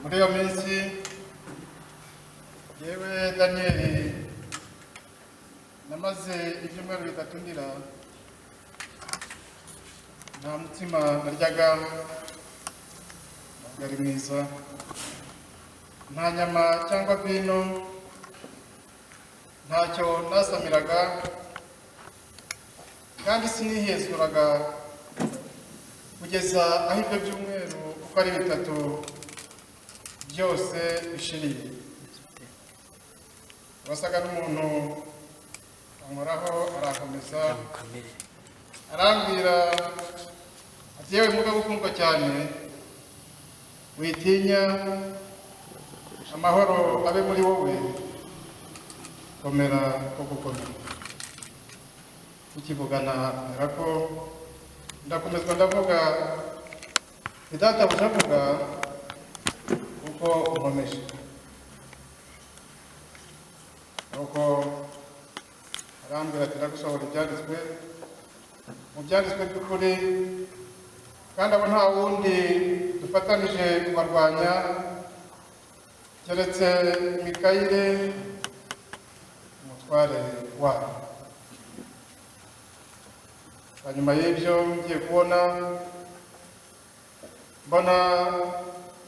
muri iyo minsi yewe Daniyeli namaze ibyumweru bitatu ndira, nta mutima naryaga, ntabwo ari mwiza, nta nyama cyangwa vino, ntacyo nasamiraga, kandi sinihezuraga kugeza aho ibyo byumweru uko ari bitatu byose bishiriye. Wasaga n'umuntu ankoraho arankomeza arambwira ati, yewe mugabo ukundwa cyane, witinya, amahoro abe muri wowe, komera ko gukomera. Tukivugana ko ndakomezwa ndavuga, databuja avuga kuko unkomeje. Nuko arambwira ati, ndagusohora ibyanditswe, mu byanditswe by'ukuri, kandi abo nta wundi dufatanije kubarwanya keretse Mikayire umutware wabo. Hanyuma y'ibyo ngiye kubona mbona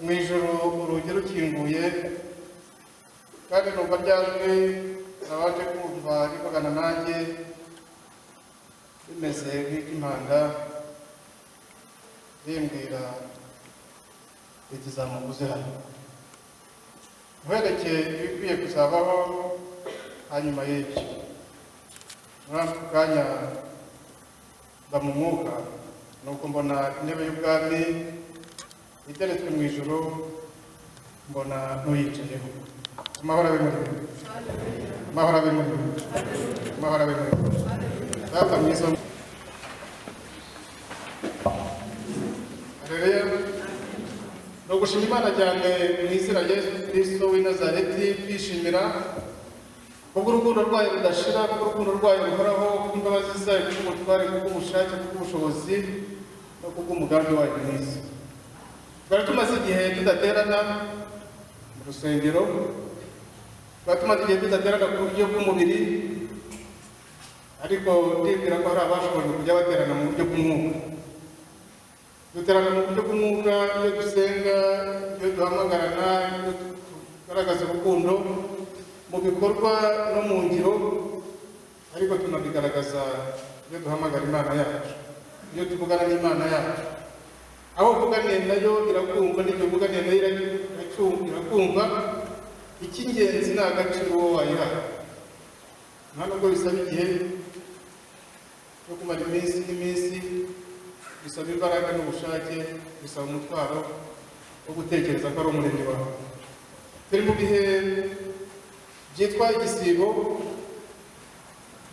mu ijuru urugi rukinguye, kandi numva ryajwi nabaje kumva rivugana nanjye rimeze nk'impanda rimbwira riti, zamuguze hano, nkwereke ibikwiye kuzabaho hanyuma y'ibyo. Muri ako kanya mba mu mwuka, nuko mbona intebe y'ubwami iteretswe mu ijuru, mbona n'uyicayeho. Amahoro abe muri mwe, amahoro abe muri mwe, amahoro abe muri mwe. Data mwiza, Haleluya. Ni ugushima Imana cyane mu izina rya Yesu Kristo w'i Nazareti, twishimira kubw'urukundo rwayo rudashira, kubw'urukundo rwayo ruhoraho, kubw'imbabazi zayo, kubw'ubutware, kubw'ubushake, kubw'ubushobozi no kubw'umugambi wayo mwiza. Twari tumaze igihe tudaterana mu rusengero, twari tumaze igihe tudaterana ku buryo bw'umubiri, ariko ndibwira ko hari abashoboye kujya baterana mu buryo bw'umwuka. Duterana mu buryo bw'umwuka iyo dusenga, iyo duhamagarana, iyo tugaragaza urukundo mu bikorwa no mu ngiro, ariko tunabigaragaza iyo duhamagara Imana yacu, iyo tuvugana n'Imana yacu. Aho uvuganiye nayo irakumva, n'ibyo uvuganiye nayo irakumva. Icy'ingenzi ni agaciro wowe wayihaye. Nta nubwo bisaba igihe cyo kumara iminsi n'iminsi, bisaba imbaraga n'ubushake, bisaba umutwaro wo gutekereza ko ari umuremyi wawe. Turi mu bihe byitwa igisibo,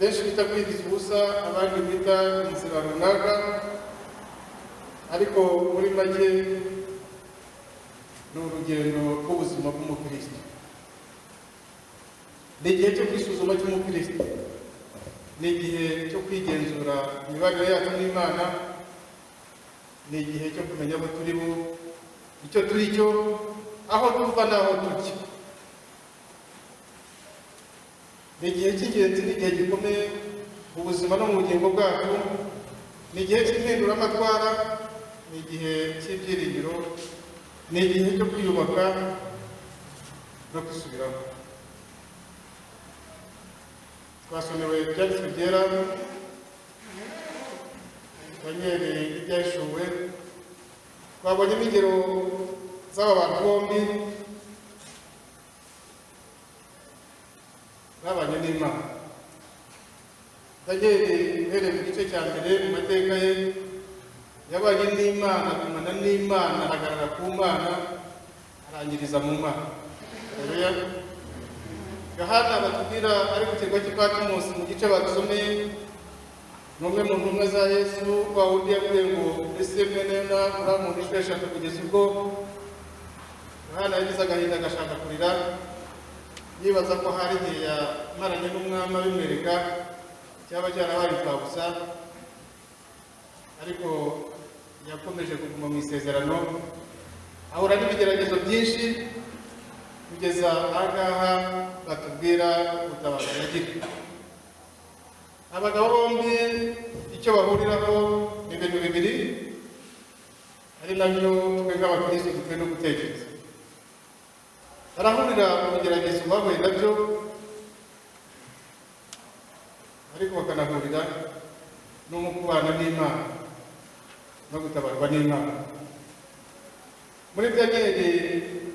benshi bita kwigiza ubusa, abandi bita inzira runaka, ariko muri make ni urugendo rw'ubuzima bw'umukristo. Ni igihe cyo kwisuzuma cy'umukristo, ni igihe cyo kwigenzura imibanire yacu n'Imana, ni igihe cyo kumenya abo turi bo, icyo turi cyo, aho tuva n'aho tujya. Ni igihe cy'ingenzi, ni igihe gikomeye mu buzima no mu bugingo bwacu, ni igihe cy'impinduramatwara, ni igihe cy'ibyiringiro, ni igihe cyo kwiyubaka no kwisubiraho. Twasomewe ibyanditswe byera, Daniyeli ibyahishuwe, twabonyemo ingero z'aba bantu bombi babanye n'Imana. Daniyeli uhereye mu gice cya mbere mu mateka ye, yabanye n'Imana, agumana n'Imana, ahagarara ku Mana, arangiriza mu Mana. Haleluya. Yohana batubwira ari ku kirwa cy'i Patimosi mu gice badusomeye, ni umwe mu ntumwa za Yesu, wa wundi yavuye ngo ese mwenena uramuntu inshuro eshatu kugeza ubwo Yohana yagize agahinda agashaka kurira, yibaza ko hari igihe yamaranye n'umwami abimwereka cyaba cyarabaye impfabusa, ariko yakomeje kuguma mu isezerano, ahura n'ibigeragezo byinshi kugeza ahangaha batubwira ubutabazi yagira. Abagabo bombi icyo bahuriraho ni ibintu bibiri, ari nabyo twe nk'abakristo dukwiye no gutekereza. Barahurira mu bigeragezo bahuye nabyo, ariko bakanahurira no mu kubana n'Imana no gutabarwa n'Imana. Muri Danieli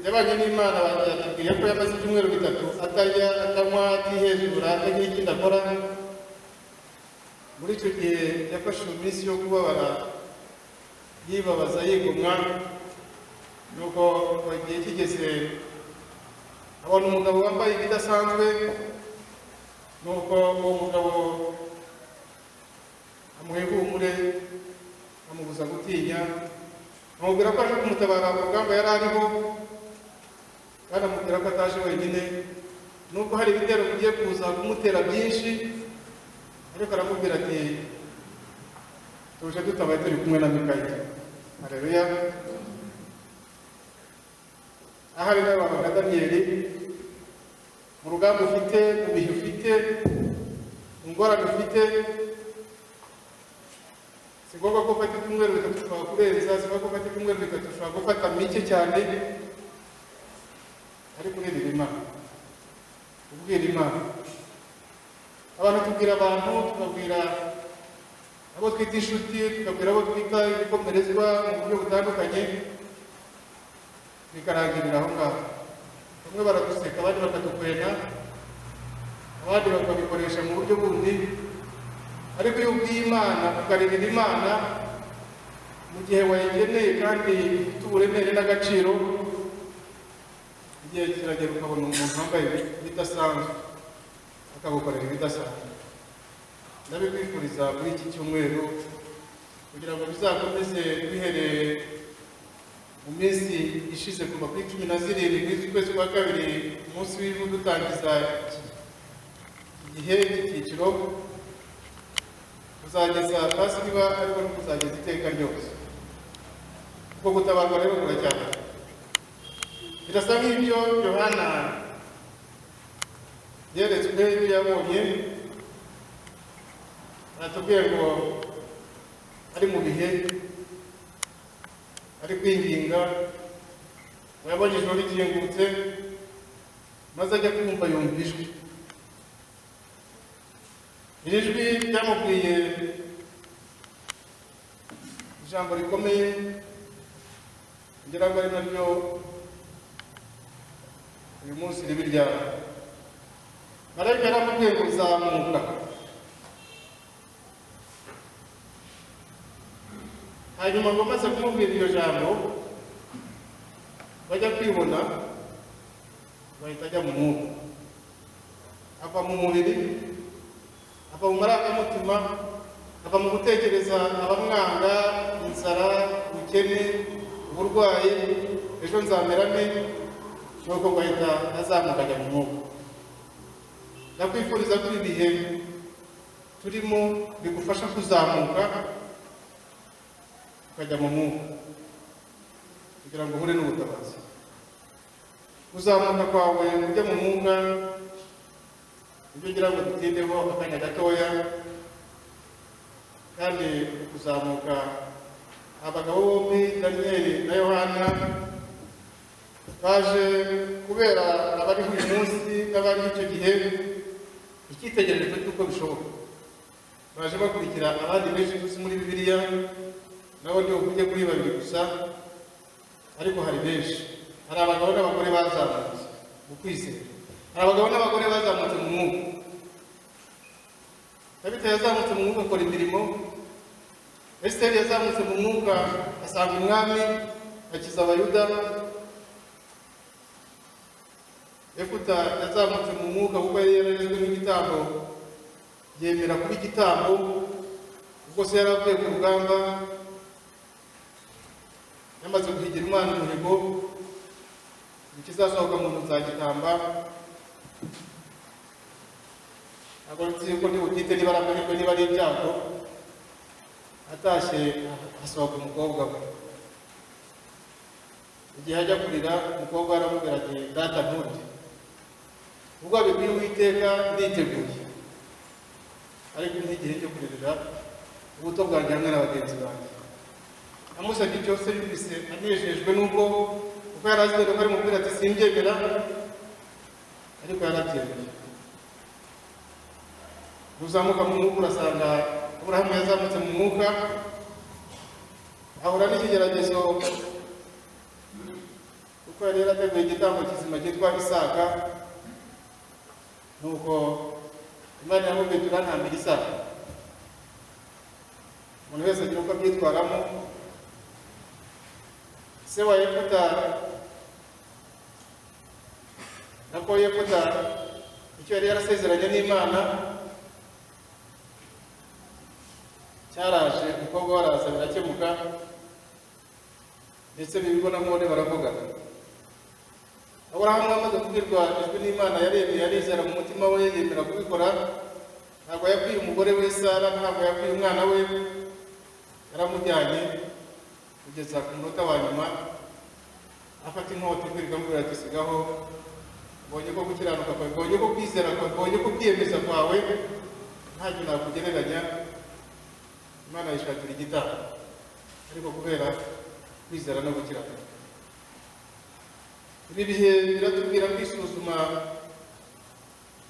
yabanye n'Imana, yatubwiye ko yamaze ibyumweru bitatu atarya atanywa atihezura atagira ikindi akora. Muri icyo gihe yafashe iminsi yo kubabara yibabaza yigomwa, nuko igihe kigeze abona umugabo wambaye ibidasanzwe, nuko uwo mugabo amuha ihumure amubuza gutinya, amubwira ko aje kumutabara mu rugamba yari ariho, kandi amubwira ko ataje wenyine, nuko hari ibitero bigiye kuza kumutera byinshi, ariko aramubwira ati tuje dutabaye turi kumwe na Mikayeli. Haleluya. Ahari n'abantu nka Daniyeli, mu rugamba ufite, mu bihe ufite, mu ngorane ufite, si ngombwa ko ufata ibyumweru bitatu ushobora kurenza, si ngombwa ko ufata ibyumweru bitatu ushobora gufata mike cyane, ariko urerera Imana, ubwira Imana. Abantu tubwira abantu, tukabwira abo twita inshuti, tukabwira abo twita ibikomerezwa mu buryo butandukanye, bikarangirira aho ngaho. Bamwe baraduseka, abandi bakadukwena, abandi bakabikoresha mu buryo bundi, ariko iyo ubwiye Imana ukarerera Imana mu gihe wayigeneye kandi ifite uburemere n'agaciro, igihe kiragera ukabona umuntu wambaye ibidasanzwe akagukorera ibidasanzwe. Ndabikwifuriza muri iki cyumweru kugira ngo bizakomeze bihereye mu minsi ishize kuva kuri 17 z'ukwezi kwa kabiri, umunsi w'ivu dutangiza igihe cy'icyiciro, kuzageza Pasika ariko no kuzageza iteka ryose. Ubwo gutabarwa rero buracyari. Birasa nk'ibyo Yohana yeretswe ibyo yabonye, aratubwiye ngo ari mu bihe ari kwinginga, ngo yabonye ijoro rikingutse, maze ajya kumva yumva ijwi. Iri jwi ryamubwiye ijambo rikomeye, ngira ngo ari naryo uyu munsi ribi ryawe. Marayika yaramubwiye ngo zamuka. Hanyuma ngo maze kumubwira iryo jambo, bajya kwibona, bahita ajya mu mwuka, ava mu mubiri, ava mu marangamutima, ava mu gutekereza abamwanga, inzara, ubukene, uburwayi, ejo nzamera nte, nuko bahita azamuka ajya mu mwuka. Ndakwifuriza ko ibihe turimo bigufasha kuzamuka ukajya mu mwuka kugira ngo uhure n'ubutabazi. Kuzamuka kwawe ujya mu mwuka ibyo ngira ngo dutindeho akanya gatoya, kandi kuzamuka abagabo bombi Daniyeli na Yohana baje kubera abariho uyu munsi n'abari icyo gihe icyitegererezo cy'uko bishoboka. Baje bakurikira abandi benshi tuzi muri Bibiliya, nabo ndi uvuge kuri babiri gusa, ariko hari benshi. Hari abagabo n'abagore bazamutse mu kwizera, hari abagabo n'abagore bazamutse mu mwuka. Tabita yazamutse mu mwuka akora imirimo, Esiteri yazamutse mu mwuka asanga umwami akiza Abayuda, Yefuta yazamutse mu mwuka kuko yari yararezwe n'igitambo, yemera kuba igitambo ubwo se yari avuye ku rugamba, yamaze guhigira Imana umuhigo, ikizasohoka mu nzagitamba. Ntabwo nzi ko ntibutite niba ari amahirwe niba ari ibyago, atashye hasohoka umukobwa we. igihe ajya kurira umukobwa aramubwira ati data nturye, ubwo abibwiye Uwiteka nditeguye, ariko n'igihe cyo kuririra ubuto bwanjye hamwe na bagenzi banjye. Amusabye cyose yumvise anejejwe n'ubwo kuko yari azi ko ari mubwira ati simbyemera, ariko yarabyemeye. Uzamuka mu mwuka urasanga Aburahamu yazamutse mu mwuka, ahura n'ikigeragezo kuko yari yarateguye igitambo kizima cyitwa Isaka, nuko Imana yamubwiye ati urantambira Isaka. Umuntu wese agira uko abyitwaramo. Se wa Yefuta nako Yefuta icyo yari yarasezeranye n'Imana cyaraje, umukobwa waraza birakemuka, ndetse bibibona none baravugana. Aburahamu amaze kubwirwa ijwi n'Imana yarebye, yarizera mu mutima we, yemera kubikora. Ntabwo yabwiye umugore we Sara, ntabwo yabwiye umwana we, yaramujyanye kugeza ku munota wa nyuma, afata inkota ibwirwa amubwira ati sigaho, mbonye ko gukiranuka kwawe, mbonye ko kwizera kwawe, mbonye ko kwiyemeza kwawe ntacyo nakugereranya. Imana yishakira igitambo, ariko kubera kwizera no gukiranuka. Ibi bihe biratubwira kwisuzuma,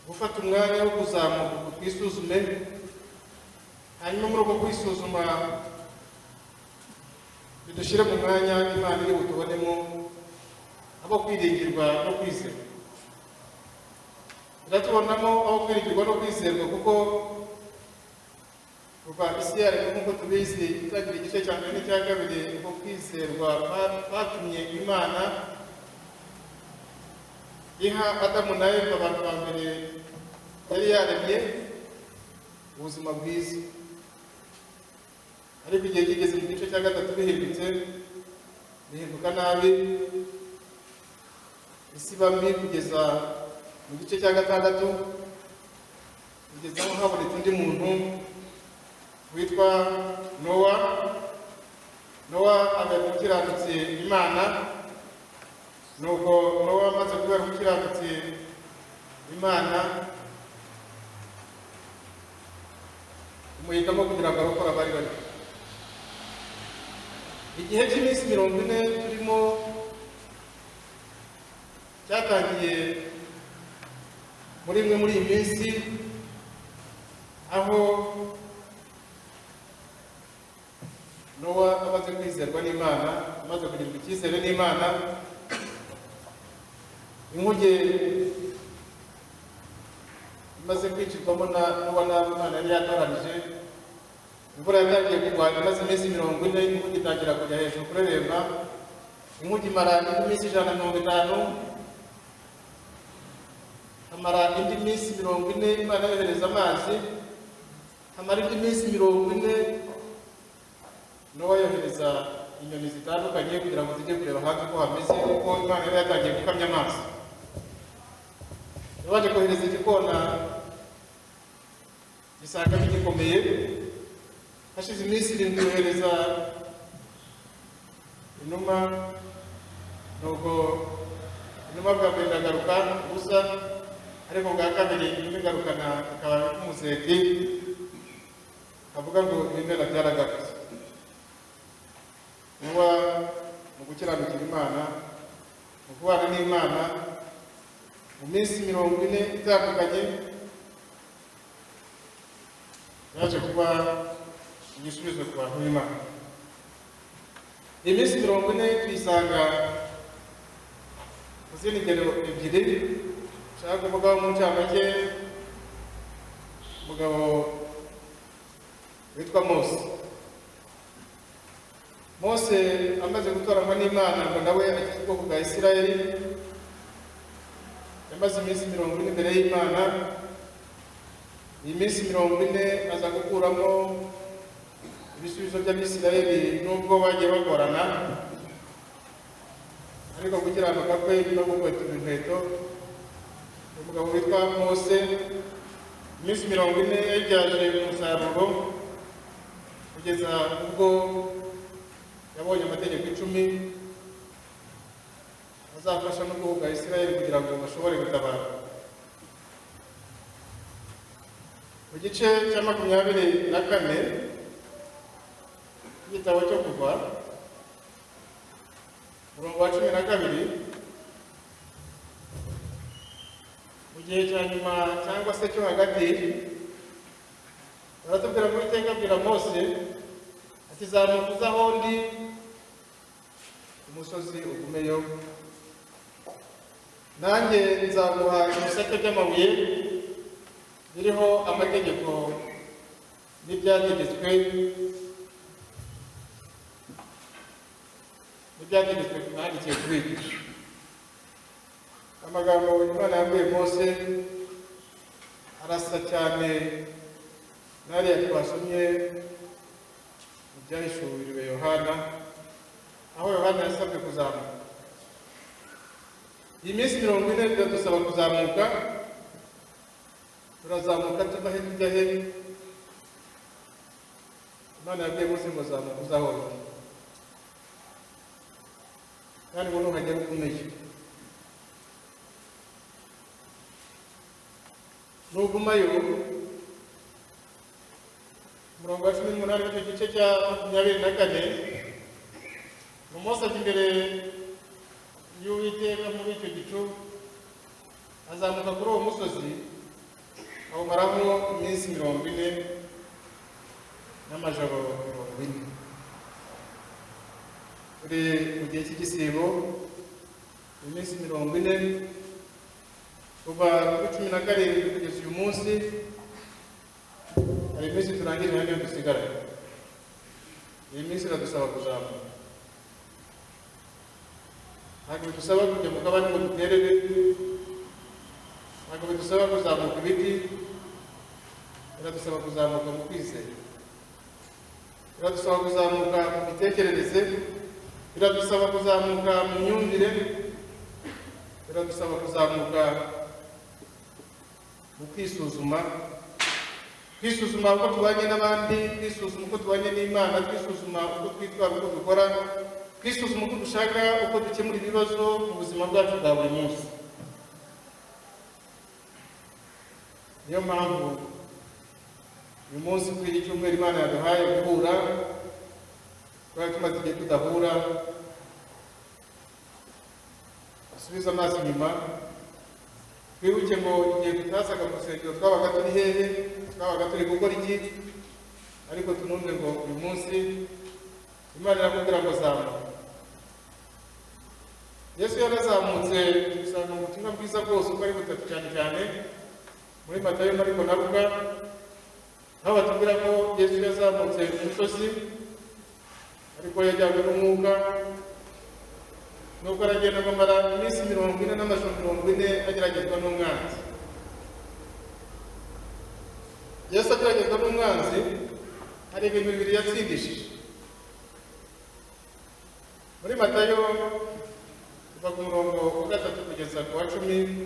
gufata umwanya wo kuzamuka ngo twisuzume, hanyuma muri uko kwisuzuma bidushyire mu mwanya Imana iri butubonemo abo kwiringirwa no kwizerwa. Biratubonamo abo kwiringirwa no kwizerwa kuko kuva isi yaremwe nk'uko tubizi, itagira igice cya mbere n'icya kabiri, uko kwizerwa kwatumye Imana iha Adamu na Eva, abantu ba mbere yari yaremye, ubuzima bwiza. Ariko igihe kigeze mu gice cya gatatu bihindutse, bihinduka nabi, isi iba mbi kugeza mu gice cya gatandatu, kugeza aho habonetse undi muntu witwa Nowa. Nowa aba umukiranutsi Imana, nuko Nowa amaze kuba umukiranutsi Imana umuhitamo kugira ngo arokore abari bari. Igihe cy'iminsi 40 turimo cyatangiye muri imwe muri iyi minsi, aho Nowa amaze kwizerwa n'Imana, amaze kugirirwa icyizere n'Imana, inkuge imaze kwicirwamo na Nowa n'Imana yari yatoranije. Imvura yatangiye kugwa, imaze iminsi 40, inkuge itangira kujya hejuru kureremba. Inkuge imara indi minsi 150, hamara indi minsi 40 Imana yohereza amazi, hamara indi minsi 40 Nowa yohereza inyoni zitandukanye kugira ngo zijye kureba hanze ko hameze, kuko Imana yari yatangiye gukamya amazi. Yabanje kohereza igikona gisanga gikomeye, hashize iminsi 7 yohereza inuma, nuko inuma bwa mbere iragaruka gusa, ariko bwa kabiri inuma igarukana ikaba nk'umuseke, avuga ngo ibimera byaragarutse. Nowa mu gukiranukira Imana, mu kubana n'Imana, mu minsi 40 itandukanye, yaje kuba igisubizo ku bantu b'Imana. Iyi minsi 40 tuyisanga mu zindi ngero ebyiri. Nshaka kuvugaho mu ncamake umugabo witwa Mose. Mose amaze gutoranywa n'Imana ngo nawe agize ubwoko bwa Isirayeli, yamaze iminsi 40 imbere y'Imana. Iyi minsi 40 aza gukuramo ibisubizo by'Abisirayeli nubwo bagiye bagorana, ariko gukiranuka kwe no gukwetura inkweto. Umugabo witwa Mose iminsi 40 yabyaje umusaruro, kugeza ubwo yabonye amategeko 10, azafasha no guhuga Isirayeli kugira ngo bashobore gutabara. Mu gice cya 24 igitabo cyo Kuva umurongo wa 12, mu gihe cya nyuma cyangwa se cyo hagati, baratubwira ngo Uwiteka abwira Mose ati zamuka uza aho ndi umusozi ugumeyo, nanjye nzaguha ibisate by'amabuye biriho amategeko n'ibyategetswe mwandikiye kubigisha. Amagambo Imana yabwiye Mose arasa cyane n'ariya twasomye mu byahishuriwe Yohana, aho Yohana yasabwe kuzamuka. Iyi minsi 40 biradusaba kuzamuka. Turazamuka tuva he tujya he? Imana yabwiye Mose ngo zamuka uza aho ndi, kandi ngo nuhagera ugumeyo. Nugumayo, umurongo wa 18 w'icyo gice cya 24, Mose ajya imbere y'Uwiteka muri icyo gicu, azamuka kuri uwo musozi, awumaraho iminsi 40 n'amajoro 40. Uri mu gihe cy'igisibo, iminsi 40 kuva kuri 17 kugeza uyu munsi, hari iminsi turangije hano dusigara. Iyi minsi iradusaba kuzamuka. Ntabwo bidusaba kujya mu kabari ngo duterere, ntabwo bidusaba kuzamuka ibiti, biradusaba kuzamuka mu kwizera, biradusaba kuzamuka mu mitekerereze, biradusaba kuzamuka mu myumvire, biradusaba kuzamuka mu kwisuzuma uko tubanye n'abandi, kwisuzuma uko tubanye n'Imana, kwisuzuma uko twitwara, uko dukora, kwisuzuma uko dushaka, uko dukemura ibibazo mu buzima bwacu bwa buri munsi. Niyo mpamvu uyu munsi kuri iki cyumweru Imana yaduhaye guhura, twari tumaze igihe tudahura. Asubiza amaso inyuma, twibuke ngo igihe tutasaga mu rusengero twabaga turi hehe, twabaga turi gukora iki, ariko tunumve ngo uyu munsi Imana irakubwira ngo zamuka. Yesu yarazamutse, usanga mu butumwa bwiza bwose uko ari butatu, cyane cyane muri Matayo, Mariko na Luka, aho batubwira ko Yesu yazamutse ku musozi ariko yajyanywe n'umwuka, nuko aragenda amara iminsi 40 n'amajoro 40 ageragezwa n'umwanzi. Yesu ageragezwa n'umwanzi, hari ibintu bibiri yatsindishije. Muri Matayo kuva ku murongo wa 3 kugeza ku wa 10,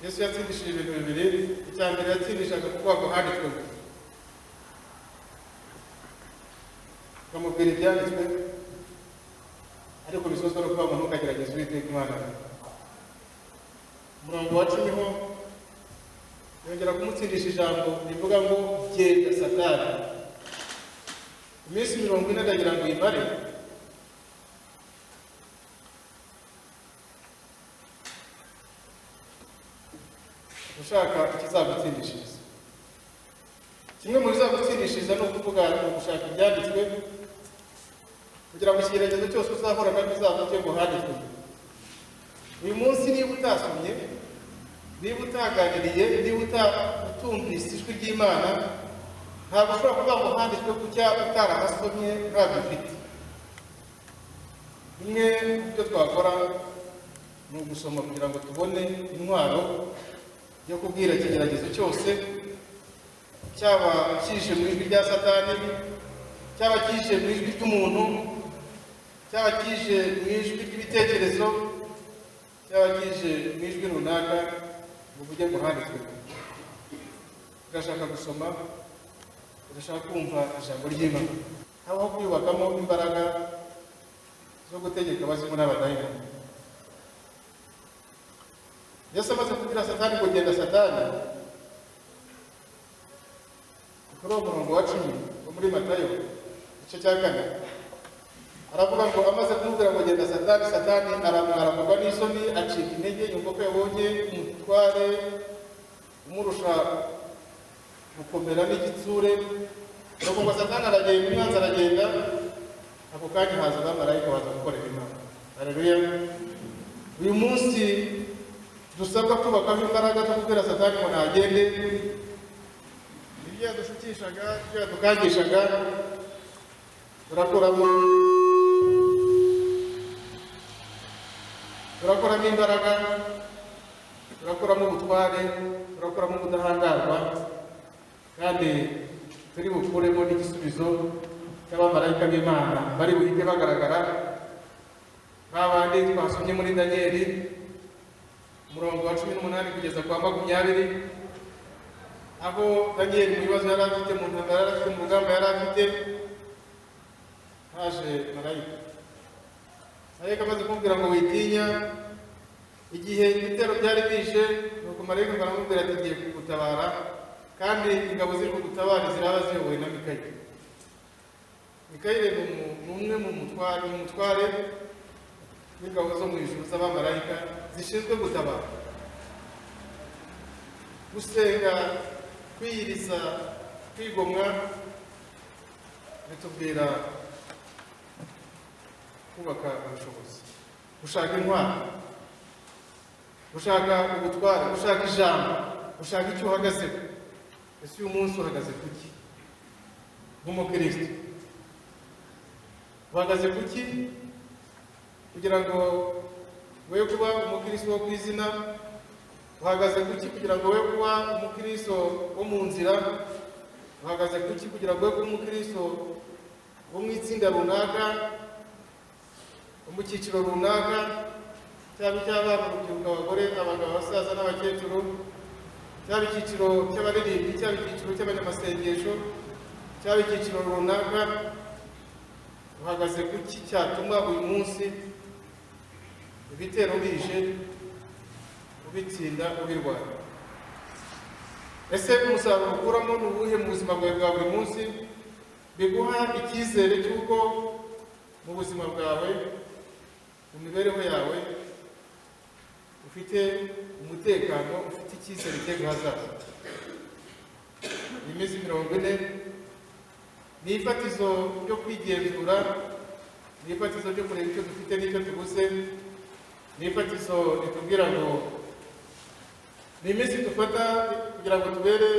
Yesu yatsindishije ibintu bibiri. Icya mbere yatsindishaga kuvuga ngo handitswe, akamubwira ibyanditswe, ariko bisozwa no kuvuga ngo ntukagerageze Uwiteka Imana. Umurongo wa 10 ho yongera kumutsindisha ijambo rivuga ngo genda Satani. Iminsi 40 ndagira ngo imare, ushaka ikizagutsindishiriza. Kimwe mu bizagutsindishiriza ni ukuvuga ngo gushaka ibyanditswe, kugira ngo ikigeragezo cyose uzahura nacyo uzavuge ngo handitswe. Uyu munsi niba utasomye, niba utaganiriye, niba utumvise ijwi ry'Imana, ntabwo ushobora kuvuga ngo handitswe gutya utarahasomye, ntabwo ufite. Bimwe mu byo twakora ni ugusoma kugira ngo tubone intwaro yo kubwira ikigeragezo cyose, cyaba kije mu ijwi rya Satani, cyaba kije mu ijwi ry'umuntu, cyaba kije mu ijwi ry'ibitekerezo, cyaba kije mu ijwi runaka, ngo uvuge ngo handitswe. Urashaka gusoma, urashaka kumva ijambo ry'Imana, habaho kwiyubakamo imbaraga zo gutegeka abazimu n'abadayimoni. Yesu amaze kubwira Satani ngo genda Satani, kuri uwo murongo wa 10 wo muri Matayo igice cya 4 aravuga ngo amaze kumubwira ngo genda Satani, Satani aramugwa n'isoni, acika intege, yumva ko yabonye umutware umurusha gukomera n'igitsure. Nuko ngo Satani aragenda, umwanzi aragenda, ako kanya haza abamarayika baza gukorera Imana. Haleluya. Uyu munsi dusabwa kubakaho imbaraga zo kubwira Satani ngo ntagende. Ibyo yadushukishaga, ibyo yadukangishaga, turakuramo imbaraga, turakuramo ubutware, turakuramo ubudahangarwa, kandi turi bukuremo n'igisubizo cy'abamarayika b'Imana bari buhite bagaragara, babandi twasomye muri Daniyeli umurongo wa 18 kugeza kwa 20, aho Daniyeli mu bibazo yari afite, mu ntambara yari afite, mu rugamba yari afite, haje marayika. Marayika amaze kumubwira ngo witinya, igihe ibitero byari bije, nuko marayika aramubwira ati ngiye kugutabara, kandi ingabo ziri kugutabara ziraba ziyobowe na Mikayeli. Mikayeli ni umwe mu mutware w'ingabo zo mu ijuru z'abamarayika zishinzwe gutabara. Gusenga, kwiyiriza, kwigomwa bitubwira kubaka ubushobozi, gushaka intwaro, gushaka ubutware, gushaka ijambo, gushaka icyo uhagazeho. Ese uyu munsi uhagaze kuki nk'umukristo? Uhagaze kuki kugira ngo we kuba umukristo wo ku izina? Uhagaze kuki kugira ngo we kuba umukristo wo mu nzira? Uhagaze kuki kugira ngo we kuba umukristo wo mu itsinda runaka, wo mu cyiciro runaka, cyaba icy'abana, urubyiruko, abagore, abagabo, abasaza n'abakecuru, cyaba icyiciro cy'abaririmbyi, cyaba icyiciro cy'abanyamasengesho, cyaba icyiciro runaka? Uhagaze kuki cyatuma uyu munsi ibitero bije ubitsinda ubirwanya? Ese umusaruro ukuramo ni uwuhe mu buzima bwawe bwa buri munsi, biguha icyizere cy'uko mu buzima bwawe, mu mibereho yawe ufite umutekano, ufite icyizere cy'ejo hazaza? Iminsi 40 ni ifatizo ryo kwigenzura, ni ifatizo ryo kureba icyo dufite n'icyo tubuze, ni ifatizo ritubwira ngo ni iminsi dufata kugira ngo tubere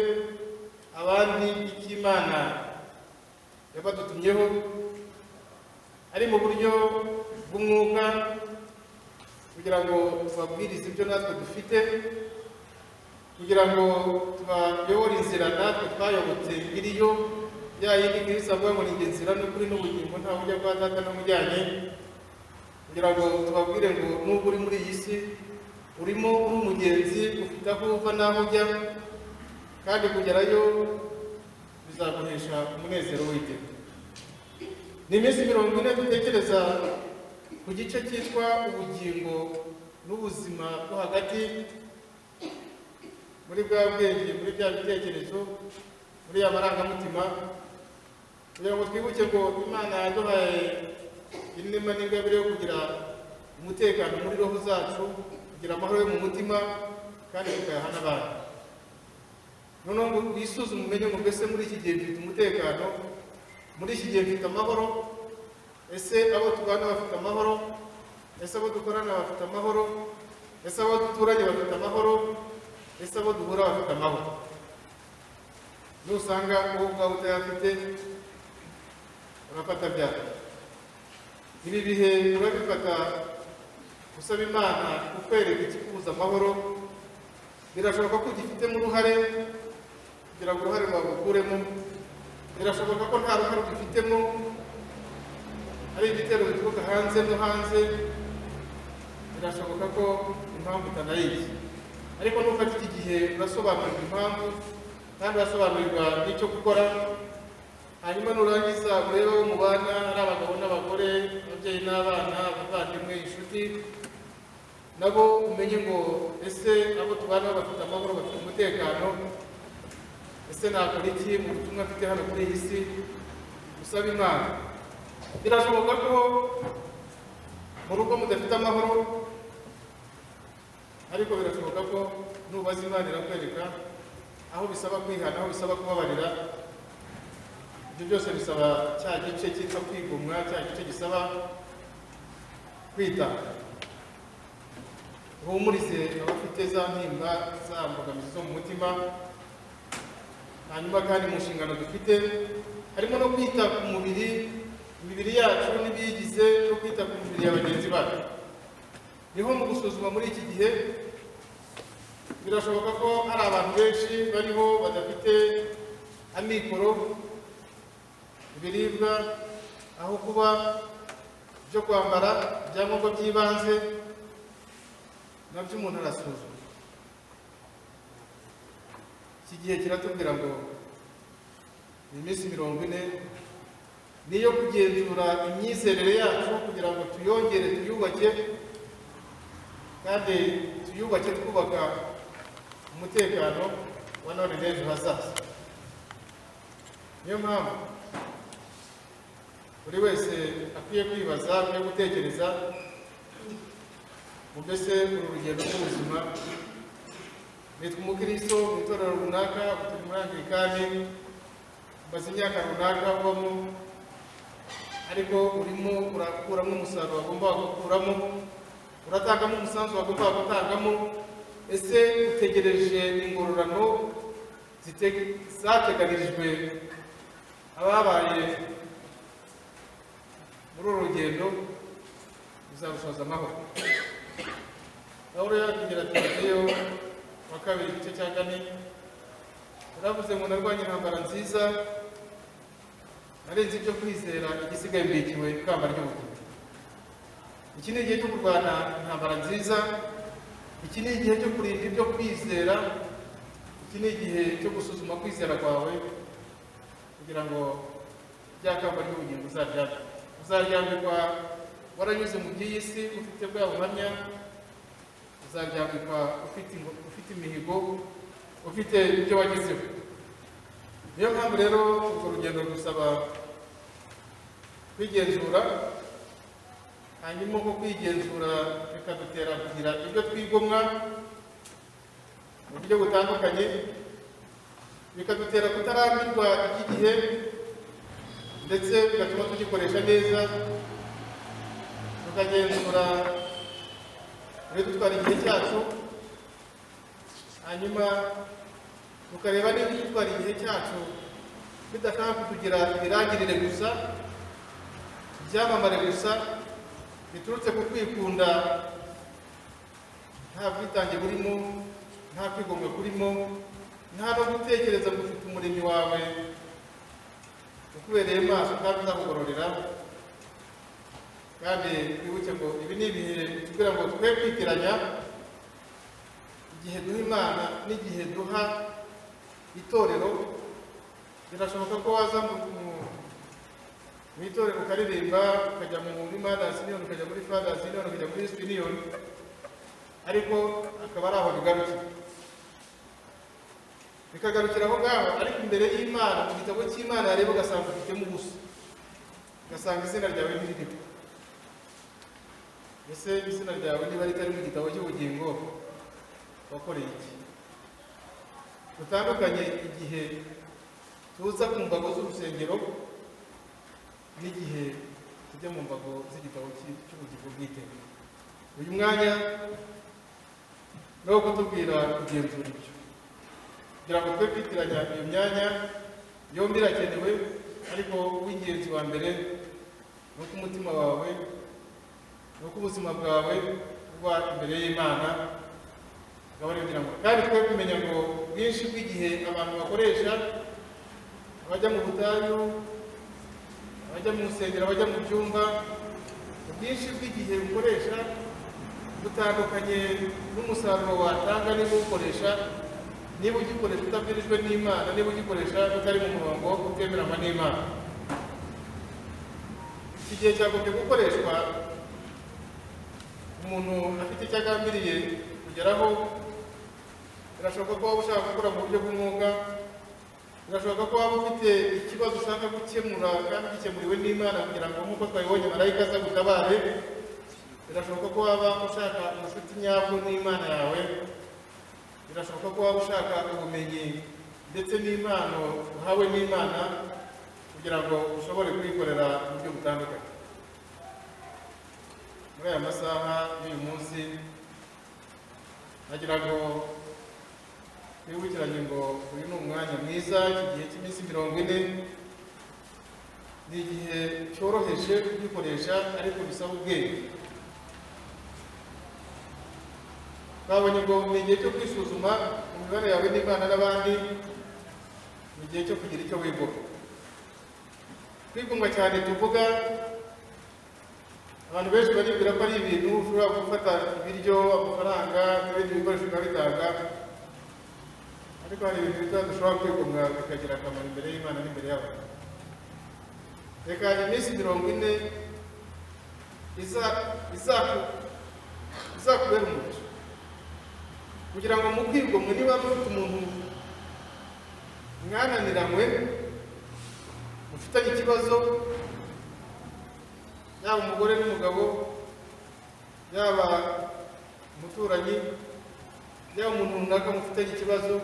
abandi icyo Imana yabadutumyeho, ari mu buryo bw'umwuka, kugira ngo tubabwirize ibyo natwe dufite, kugira ngo tubayobore inzira natwe twayobotse iriyo, ya yindi Kristo avuga ngo ni inzira n'ukuri n'ubugingo, nta buryo bwa Data n'umujyanye, kugira ngo tubabwire ngo nubwo uri muri iyi si, urimo uri umugenzi, ufite aho uva n'aho ujya, kandi kugerayo bizaguhesha umunezero w'iteka. Ni iminsi 40 dutekereza ku gice cyitwa ubugingo n'ubuzima bwo hagati, muri bwa bwenge, muri bya bitekerezo, muri ya marangamutima, kugira ngo twibuke ngo Imana yaduhaye inema n'ingabire yo kugira umutekano muri roho zacu, kugira amahoro yo mu mutima, kandi tukayaha n'abandi. Noneho ngo wisuzume umenye ngo mbese muri iki gihe mfite umutekano, muri iki gihe mfite amahoro? Ese abo tubana bafite amahoro? Ese abo dukorana bafite amahoro? Ese abo duturanye bafite amahoro? Ese abo duhura bafite amahoro? Nusanga wowe ubwawe utayafite, urafata byawe. Ibi bihe urabifata usaba Imana kukwereka ikikubuza amahoro. Birashoboka ko ugifitemo uruhare kugira ngo uruhare rwawe ukuremo, birashoboka ko nta ruhare ugifitemo, ari ibitero bituruka hanze no hanze, birashoboka ko impamvu utanayizi. Ariko nufata iki gihe urasobanurirwa impamvu, kandi urasobanurirwa n'icyo gukora, hanyuma nurangiza urebe abo mubana, ari abagabo n'abagore, ababyeyi n'abana, abavandimwe, inshuti, nabo umenye ngo ese abo tubana bafite amahoro, bafite umutekano, ese nakora iki mu butumwa mfite hano kuri iyi si usaba Imana. Birashoboka ko mu rugo mudafite amahoro, ariko birashoboka ko nubaza Imana irakwereka aho bisaba kwihana, aho bisaba kubabarira. Ibyo byose bisaba cya gice cyitwa kwigomwa, cya gice gisaba kwitanga. Uhumurize abafite za ntimba, za mbogamizi zo mu mutima. Hanyuma kandi mu nshingano dufite harimo no kwita ku imibiri yacu n'ibiyigize, no kwita ku mibiri ya bagenzi bacu. Niho mu gusuzuma muri iki gihe birashoboka ko hari abantu benshi bariho badafite amikoro, ibiribwa, aho kuba, byo kwambara, ibyangombwa by'ibanze, nabyo umuntu arasuzuma. Iki gihe kiratubwira ngo iminsi 40 niyo kugenzura imyizerere yacu kugira ngo tuyongere, tuyubake, kandi tuyubake twubaka umutekano wa none n'ejo hazaza. Niyo mpamvu buri wese akwiye kwibaza, akwiye gutekereza mu mbese uru rugendo rw'ubuzima. Nitwa umukristo mu itorero runaka, turi muri Anglikani, maze imyaka runaka ubamo, ariko urimo urakuramo umusaruro wagomba gukuramo, uratangamo umusanzu wagomba gutangamo. Ese utegereje ingororano zateganirijwe ababaye muri uru rugendo, uzarushoza amahoro. Pawulo yagira Timoteyo wa 2 igice cya 4, yaravuze ngo narwanye intambara nziza, narenze ibyo kwizera, igisigaye mbikiwe ikamba ry'ubugingo. Iki ni igihe cyo kurwana intambara nziza, iki ni igihe cyo kurinda ibyo kwizera, iki ni igihe cyo gusuzuma kwizera kwawe kugira ngo rya kamba ry'ubugingo uzaryambikwa waranyuze mu by'iyi si, ufite bwa buhamya, uzaryambikwa ufite imihigo, ufite ibyo wagezeho. Niyo mpamvu rero urwo rugendo rusaba kwigenzura, hanyuma ko kwigenzura bikadutera kugira ibyo twigomwa mu buryo butandukanye, bikadutera kutarambirwa iby'igihe, ndetse bigatuma tugikoresha neza, tukagenzura rero dutwara igihe cyacu, hanyuma tukareba niba dutwara igihe cyacu bidashaka kutugira ibirangirire gusa, ibyamamare gusa, biturutse ku kwikunda, nta bwitange burimo, nta kwigomwa kurimo, nta no gutekereza ngo ufite umuremyi wawe ukubereye maso kandi uzakugororera. Kandi twibuke ngo ibi ni ibihe bitubwira ngo twe kwitiranya igihe duha Imana n'igihe duha itorero. Birashoboka ko waza mu itorero ukaririmba, ukajya muri Mothers Union, ukajya muri Fathers Union, ukajya muri Youth Union, ariko akaba ari aho bigarukira, bikagarukira aho ngaho. Ariko imbere y'Imana, mu gitabo cy'Imana yareba ugasanga ufitemo ubusa, ugasanga izina ryawe ntiririho. Ese izina ryawe niba ritari mu gitabo cy'ubugingo, wakoreye iki? Dutandukanye igihe tuza ku mbago z'urusengero n'igihe tujya mu mbago z'igitabo cy'ubugingo bwite. Uyu mwanya no kutubwira kugenzura ibyo, kugira ngo twe kwitiranya iyo myanya yombi irakenewe, ariko uw'ingenzi wa mbere ni uko umutima wawe, ni uko ubuzima bwawe buba imbere y'Imana. Kugira ngo kandi twe kumenya ngo bwinshi bw'igihe abantu bakoresha, abajya mu butayu, abajya mu nsengero, abajya mu byumba, ubwinshi bw'igihe ukoresha butandukanye n'umusaruro watanga niba ukoresha, niba ugikoresha utabwirijwe n'Imana, niba ugikoresha utari mu murongo utemeranywa n'Imana. iki gihe cyagombye gukoreshwa umuntu afite icyo agambiriye kugeraho. Birashoboka ko waba ushaka gukora mu buryo bw'umwuga, birashoboka ko waba ufite ikibazo ushaka gukemura kandi gikemuriwe n'Imana kugira ngo nk'uko twabibonye marayika aza gutabare. Birashoboka ko waba ushaka ubucuti nyabwo n'Imana yawe, birashoboka ko waba ushaka ubumenyi ndetse n'impano uhawe n'Imana kugira ngo ushobore kwikorera mu buryo butandukanye. Muri aya masaha y'uyu munsi nagira ngo twibukiranye ngo uyu ni umwanya mwiza. Iki gihe cy'iminsi 40 ni igihe cyoroheje kugikoresha, ariko bisaba ubwenge. Twabonye ngo ni igihe cyo kwisuzuma mu mibanire yawe n'Imana n'abandi, ni igihe cyo kugira icyo wigomwa. Kwigomwa cyane tuvuga, abantu benshi baribwira ko ari ibintu ushobora gufata ibiryo, amafaranga n'ibindi bikoresho ukabitanga, ariko hari ibintu bito dushobora kwigomwa bikagira akamaro imbere y'Imana n'imbere y'abantu. Reka iminsi 40 izakubera umugisha, kugira ngo mu kwigomwa niba mufite umuntu mwananiranywe, mufitanye ikibazo, yaba umugore n'umugabo, yaba umuturanyi, yaba umuntu runaka mufitanye ikibazo,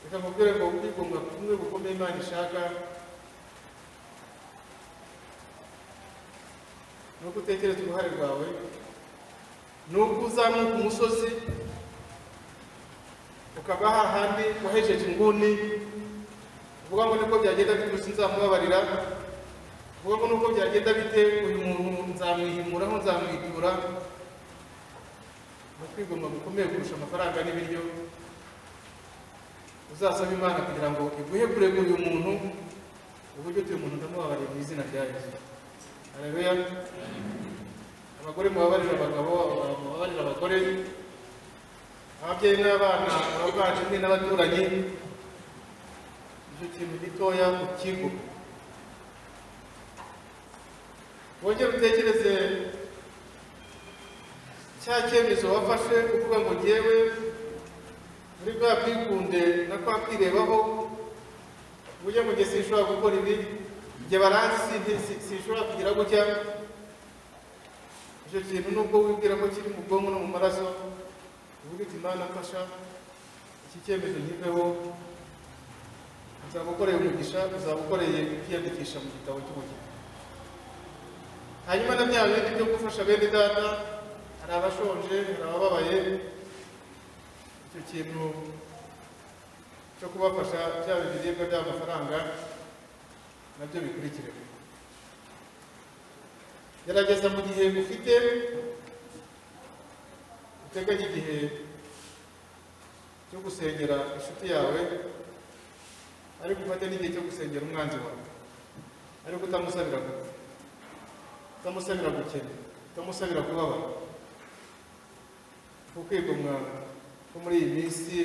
reka mubwire ngo kwigomwa kumwe gukomeye Imana ishaka ni uko utekereza uruhare rwawe, ni uko uzamuka umusozi ukaba hahandi wahejeje inguni, uvuga ngo niko byagenda bite sinzamubabarira, uvuga ngo nuko byagenda bite uyu muntu nzamwihimuraho, nzamwitura. Ni kwigomwa gukomeye kurusha amafaranga n'ibiryo. Uzasaba Imana kugira ngo iguhe kuregura uyu muntu, uburyo uyu muntu ndamubabariye mu izina rya Yesu. Haleluya. Abagore mubabarira abagabo, mubabarira abagore, ababyeyi n'abana, abavandimwe n'abaturanyi. Icyo kintu gitoya ukigo. Wongere utekereze cya cyemezo wafashe uvuga ngo ngewe muri bwa bwikunde na kwa kwirebaho, uburyo mu gihe sinshobora gukora ibi, igihe baranzi sinshobora kugira gutya. Icyo kintu nubwo wibwira ko kiri mu bwonko no mu maraso, uvuga uti Imana mfasha iki cyemezo nkiveho, uzaba ukoreye umugisha, uzaba ukoreye kwiyandikisha mu gitabo cy'ubugingo. Hanyuma na bya bindi byo gufasha bene data, hari abashonje, hari abababaye, icyo kintu cyo kubafasha byaba ibiribwa by'amafaranga nabyo bikurikire. Gerageza mu gihe ufite, uteganye igihe cyo gusengera inshuti yawe, ariko ufate n'igihe cyo gusengera umwanzi wawe, ariko utamusabira gupfa, utamusabira gukena, utamusabira kubabara. Ukwigomwa ko muri iyi minsi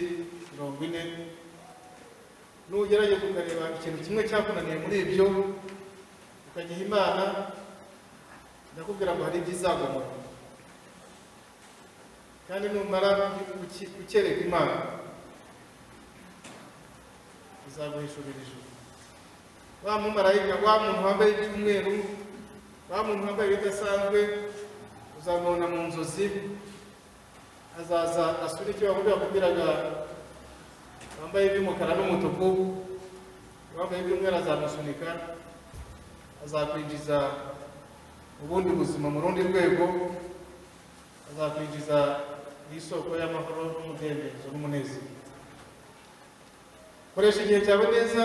40 nugerageza ukareba ikintu kimwe cyakunaniye muri ibyo ukagiha Imana, ndakubwira ngo hari ibyizagomora, kandi numara ukereka Imana izaguhishurira ijuru. Wa mumarayika, wa muntu wambaye iby'umweru, wa muntu wambaye ibidasanzwe, uzamubona mu nzozi, azaza asura icyo bakubwiraga wambaye iby'umukara n'umutuku, wambaye iby'umweru azamusunika, azakwinjiza ubundi buzima mu rundi rwego, azakwinjiza mu isoko y'amahoro n'umudendezo n'umunezero. Koresha igihe cyawe neza,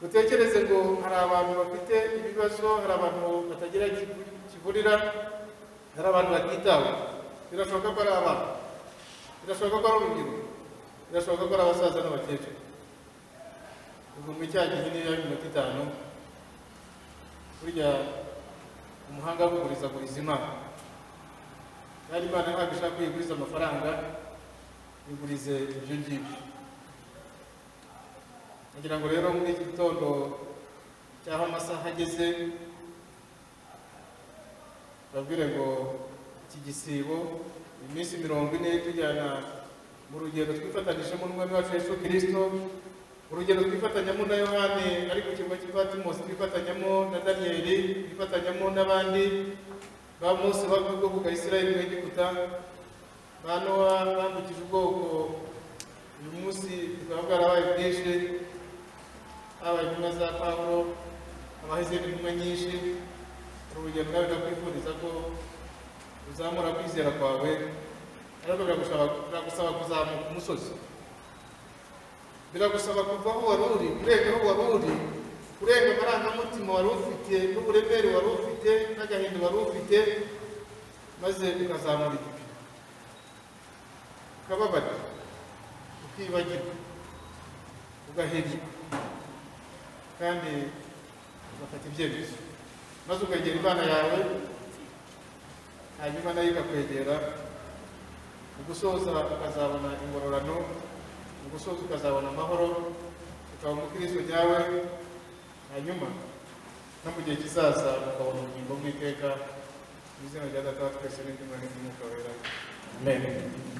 utekereze ngo hari abantu bafite ibibazo, hari abantu batagira kivurira, hari abantu batitawe. Birashoboka ko ari abana, birashoboka ko ari urubyiruko, birashoboka ko ari abasaza n'abakecuru. Ubwo mu cya gihe niyo y'iminota 5, burya umuhanga w'uguriza aguriza Imana. Kandi Imana ntabwo ishaka kuyiguriza amafaranga, igurize ibyo ngibyo. Nagira ngo rero muri iki gitondo cyangwa amasaha ageze babwire ngo iki gisibo iminsi 40 tujyana mu rugendo twifatanyije mu n'umwami wacu Yesu Kristo, urugendo twifatanyamo na Yohane ari ku kirwa cy'i Patmos, twifatanyamo na Danieli, twifatanyamo n'abandi ba Mose b'ubwoko bwa Isirayeli mu Egiputa, ba Nowa bambukije ubwoko. Uyu munsi bukaba bwarabaye bwinshi, habaye intumwa za Pawulo, habaho izindi ntumwa nyinshi. Urugendo nawe ndakwifuriza ko uzamura kwizera kwawe, ariko biragusaba kuzamuka umusozi, biragusaba kuva aho wari uri, kurenga aho wari uri, kurenga amarangamutima wari ufite n'uburemere wari ufite n'agahinda wari ufite, maze ukazamura igipimo, ukababara, ukibagirwa, ugahirwa, kandi ugafata ibyemezo, maze ukegera Imana yawe, hanyuma nayo ikakwegera. Mu gusoza ukazabona ingororano, mu gusoza ukazabona amahoro, ukaba umukristo nyawe, hanyuma no mu gihe kizaza ukabona ubugingo bw'iteka. Mu izina rya Data wa twese n'Umwana n'Umwuka wera. Amen.